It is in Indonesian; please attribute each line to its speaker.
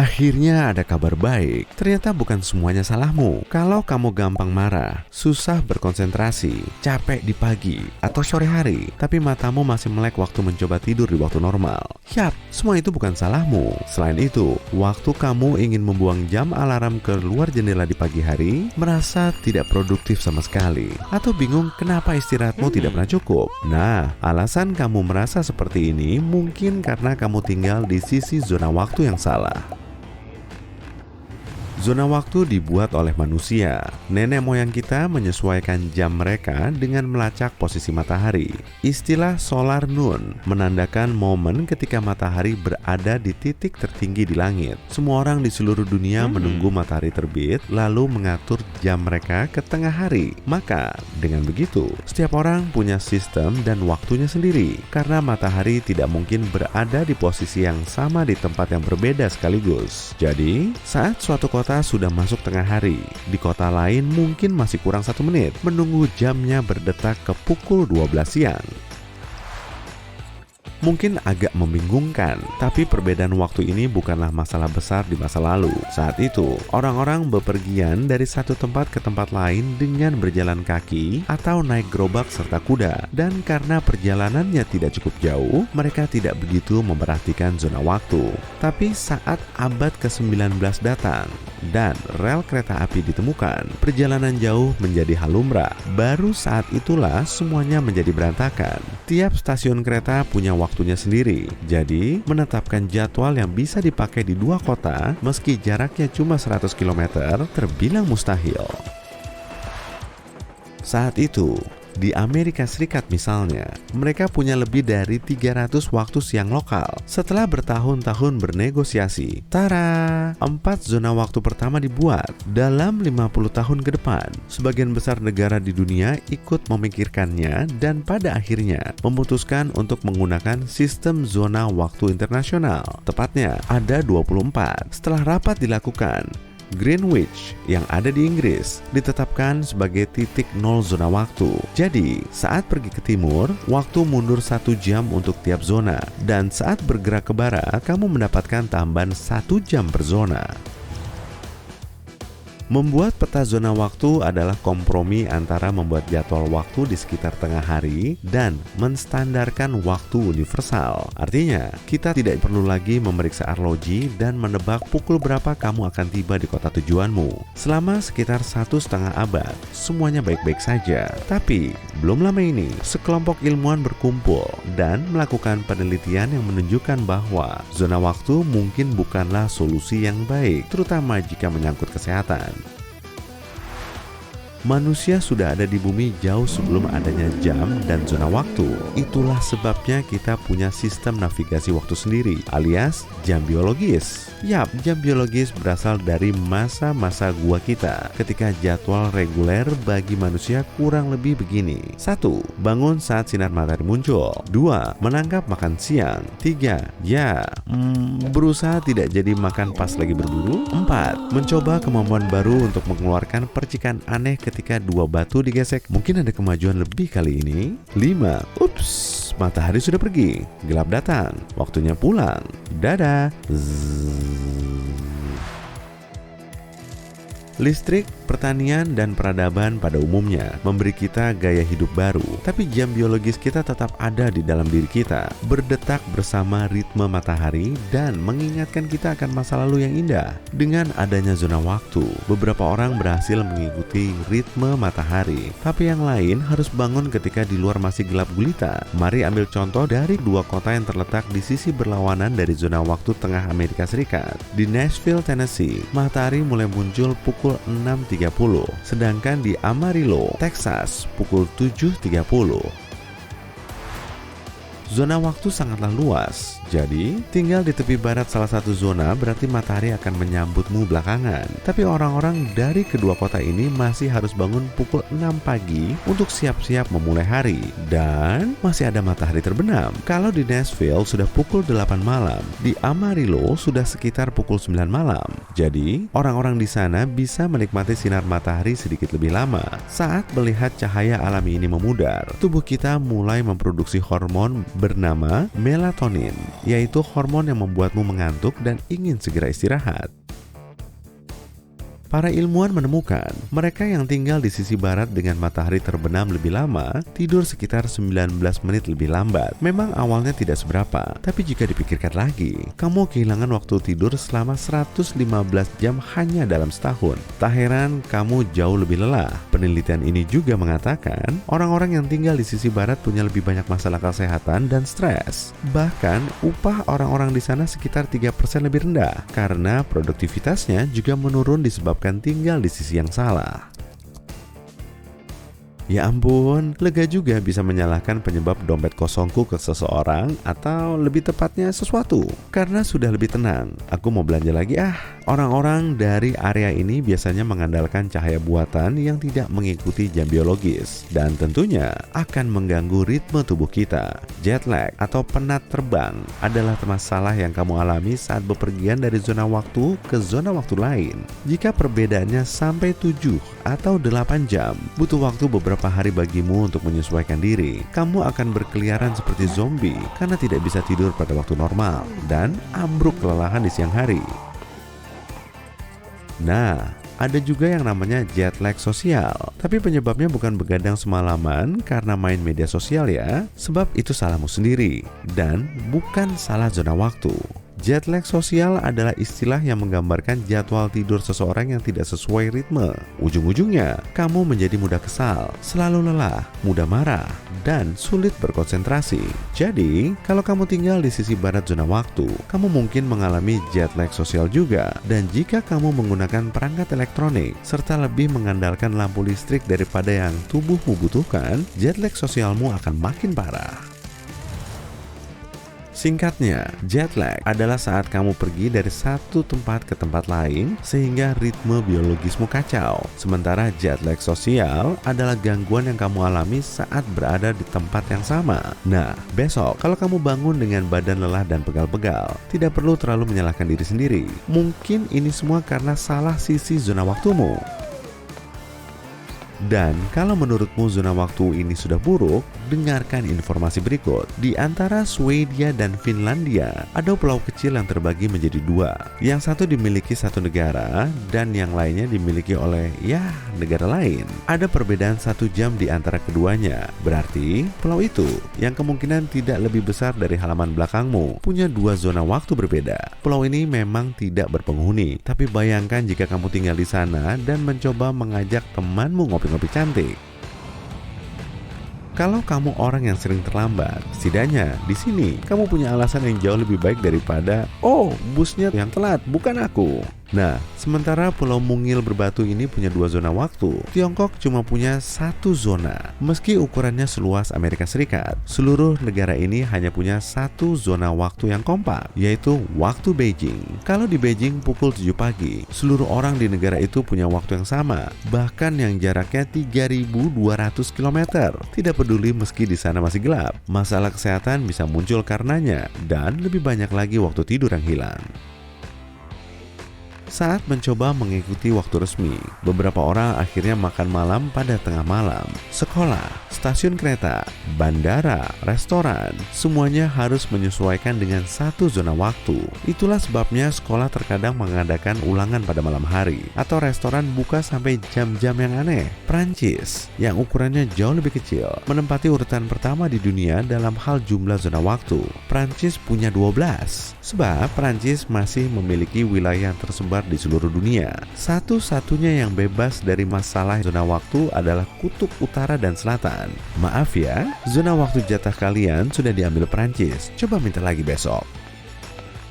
Speaker 1: Akhirnya ada kabar baik. Ternyata bukan semuanya salahmu. Kalau kamu gampang marah, susah berkonsentrasi, capek di pagi atau sore hari, tapi matamu masih melek waktu mencoba tidur di waktu normal. Yap, semua itu bukan salahmu. Selain itu, waktu kamu ingin membuang jam alarm ke luar jendela di pagi hari, merasa tidak produktif sama sekali, atau bingung kenapa istirahatmu tidak pernah cukup. Nah, alasan kamu merasa seperti ini mungkin karena kamu tinggal di sisi zona waktu yang salah. Zona waktu dibuat oleh manusia. Nenek moyang kita menyesuaikan jam mereka dengan melacak posisi matahari. Istilah solar noon menandakan momen ketika matahari berada di titik tertinggi di langit. Semua orang di seluruh dunia menunggu matahari terbit, lalu mengatur jam mereka ke tengah hari. Maka, dengan begitu, setiap orang punya sistem dan waktunya sendiri. Karena matahari tidak mungkin berada di posisi yang sama di tempat yang berbeda sekaligus. Jadi, saat suatu kota sudah masuk tengah hari, di kota lain mungkin masih kurang 1 menit menunggu jamnya berdetak ke pukul 12 siang. Mungkin agak membingungkan, tapi perbedaan waktu ini bukanlah masalah besar di masa lalu. Saat itu, orang-orang bepergian dari satu tempat ke tempat lain dengan berjalan kaki atau naik gerobak serta kuda. Dan karena perjalanannya tidak cukup jauh, mereka tidak begitu memperhatikan zona waktu. Tapi saat abad ke-19 datang dan rel kereta api ditemukan, perjalanan jauh menjadi hal lumrah. Baru saat itulah semuanya menjadi berantakan. Tiap stasiun kereta punya waktunya sendiri, jadi menetapkan jadwal yang bisa dipakai di dua kota meski jaraknya cuma 100 km terbilang mustahil. Saat itu, di Amerika Serikat misalnya, mereka punya lebih dari 300 waktu siang lokal. Setelah bertahun-tahun bernegosiasi, tara, 4 zona waktu pertama dibuat. Dalam 50 tahun ke depan, sebagian besar negara di dunia ikut memikirkannya dan pada akhirnya memutuskan untuk menggunakan sistem zona waktu internasional. Tepatnya ada 24. Setelah rapat dilakukan, Greenwich yang ada di Inggris ditetapkan sebagai titik nol zona waktu. Jadi, saat pergi ke timur, waktu mundur 1 jam untuk tiap zona. Dan saat bergerak ke barat, kamu mendapatkan tambahan 1 jam per zona. Membuat peta zona waktu adalah kompromi antara membuat jadwal waktu di sekitar tengah hari dan menstandarkan waktu universal. Artinya, kita tidak perlu lagi memeriksa arloji dan menebak pukul berapa kamu akan tiba di kota tujuanmu. Selama sekitar 1,5 abad, semuanya baik-baik saja. Tapi, belum lama ini, sekelompok ilmuwan berkumpul dan melakukan penelitian yang menunjukkan bahwa zona waktu mungkin bukanlah solusi yang baik, terutama jika menyangkut kesehatan. Manusia sudah ada di bumi jauh sebelum adanya jam dan zona waktu. Itulah sebabnya kita punya sistem navigasi waktu sendiri, alias jam biologis. Yap, jam biologis berasal dari masa-masa gua kita, ketika jadwal reguler bagi manusia kurang lebih begini. 1. Bangun saat sinar matahari muncul. 2. Menangkap makan siang. 3. Berusaha tidak jadi makan pas lagi berburu. 4. Mencoba kemampuan baru untuk mengeluarkan percikan aneh ketika 2 batu digesek. Mungkin ada kemajuan lebih kali ini. 5. Ups, matahari sudah pergi, gelap datang, waktunya pulang. Dadah. Listrik, pertanian, dan peradaban pada umumnya memberi kita gaya hidup baru, tapi jam biologis kita tetap ada di dalam diri kita, berdetak bersama ritme matahari dan mengingatkan kita akan masa lalu yang indah. Dengan adanya zona waktu, beberapa orang berhasil mengikuti ritme matahari, tapi yang lain harus bangun ketika di luar masih gelap gulita. Mari ambil contoh dari 2 kota yang terletak di sisi berlawanan dari zona waktu tengah Amerika Serikat. Di Nashville, Tennessee, matahari mulai muncul pukul 6.30, sedangkan di Amarillo, Texas, pukul 7.30. Zona waktu sangatlah luas, jadi tinggal di tepi barat salah satu zona berarti matahari akan menyambutmu belakangan. Tapi orang-orang dari kedua kota ini masih harus bangun pukul 6 pagi untuk siap-siap memulai hari, dan masih ada matahari terbenam. Kalau di Nashville sudah pukul 8 malam, di Amarillo sudah sekitar pukul 9 malam. Jadi, orang-orang di sana bisa menikmati sinar matahari sedikit lebih lama. Saat melihat cahaya alami ini memudar, tubuh kita mulai memproduksi hormon bernama melatonin, yaitu hormon yang membuatmu mengantuk dan ingin segera istirahat. Para ilmuwan menemukan, mereka yang tinggal di sisi barat dengan matahari terbenam lebih lama, tidur sekitar 19 menit lebih lambat. Memang awalnya tidak seberapa, tapi jika dipikirkan lagi, kamu kehilangan waktu tidur selama 115 jam hanya dalam setahun. Tak heran kamu jauh lebih lelah. Penelitian ini juga mengatakan, orang-orang yang tinggal di sisi barat punya lebih banyak masalah kesehatan dan stres. Bahkan, upah orang-orang di sana sekitar 3% lebih rendah, karena produktivitasnya juga menurun disebabkan tinggal di sisi yang salah. Ya ampun, lega juga bisa menyalahkan penyebab dompet kosongku ke seseorang atau lebih tepatnya sesuatu. Karena sudah lebih tenang, aku mau belanja lagi ah. Orang-orang dari area ini biasanya mengandalkan cahaya buatan yang tidak mengikuti jam biologis dan tentunya akan mengganggu ritme tubuh kita. Jet lag atau penat terbang adalah masalah yang kamu alami saat bepergian dari zona waktu ke zona waktu lain. Jika perbedaannya sampai 7 atau 8 jam, butuh waktu beberapa hari bagimu untuk menyesuaikan diri. Kamu akan berkeliaran seperti zombie karena tidak bisa tidur pada waktu normal dan ambruk kelelahan di siang hari. Nah, ada juga yang namanya jet lag sosial. Tapi penyebabnya bukan begadang semalaman karena main media sosial ya. Sebab itu salahmu sendiri dan bukan salah zona waktu. Jet lag sosial adalah istilah yang menggambarkan jadwal tidur seseorang yang tidak sesuai ritme. Ujung-ujungnya, kamu menjadi mudah kesal, selalu lelah, mudah marah, dan sulit berkonsentrasi. Jadi, kalau kamu tinggal di sisi barat zona waktu, kamu mungkin mengalami jet lag sosial juga. Dan jika kamu menggunakan perangkat elektronik, serta lebih mengandalkan lampu listrik daripada yang tubuhmu butuhkan, jet lag sosialmu akan makin parah. Singkatnya, jet lag adalah saat kamu pergi dari satu tempat ke tempat lain sehingga ritme biologismu kacau. Sementara jet lag sosial adalah gangguan yang kamu alami saat berada di tempat yang sama. Nah, besok kalau kamu bangun dengan badan lelah dan pegal-pegal, tidak perlu terlalu menyalahkan diri sendiri. Mungkin ini semua karena salah sisi zona waktumu. Dan kalau menurutmu zona waktu ini sudah buruk, dengarkan informasi berikut. Di antara Swedia dan Finlandia, ada pulau kecil yang terbagi menjadi dua. Yang satu dimiliki satu negara dan yang lainnya dimiliki oleh negara lain. Ada perbedaan 1 jam di antara keduanya. Berarti pulau itu yang kemungkinan tidak lebih besar dari halaman belakangmu punya 2 zona waktu berbeda. Pulau ini memang tidak berpenghuni, tapi bayangkan jika kamu tinggal di sana dan mencoba mengajak temanmu ngopi cantik. Kalau kamu orang yang sering terlambat, setidaknya di sini kamu punya alasan yang jauh lebih baik daripada busnya yang telat, bukan aku. Nah, sementara Pulau Mungil Berbatu ini punya 2 zona waktu. Tiongkok cuma punya 1 zona. Meski ukurannya seluas Amerika Serikat, seluruh negara ini hanya punya 1 zona waktu yang kompak, yaitu waktu Beijing. Kalau di Beijing pukul 7 pagi, seluruh orang di negara itu punya waktu yang sama, bahkan yang jaraknya 3.200 km. Tidak peduli meski di sana masih gelap, masalah kesehatan bisa muncul karenanya, dan lebih banyak lagi waktu tidur yang hilang. Saat mencoba mengikuti waktu resmi, beberapa orang akhirnya makan malam pada tengah malam. Sekolah, stasiun kereta, bandara, restoran, semuanya harus menyesuaikan dengan 1 zona waktu. Itulah sebabnya sekolah terkadang mengadakan ulangan pada malam hari, atau restoran buka sampai jam-jam yang aneh. Prancis, yang ukurannya jauh lebih kecil, menempati urutan pertama di dunia dalam hal jumlah zona waktu. Prancis punya 12, sebab Prancis masih memiliki wilayah yang tersebar di seluruh dunia. Satu-satunya yang bebas dari masalah zona waktu adalah kutub utara dan selatan. Maaf ya, zona waktu jatah kalian sudah diambil Prancis. Coba minta lagi besok.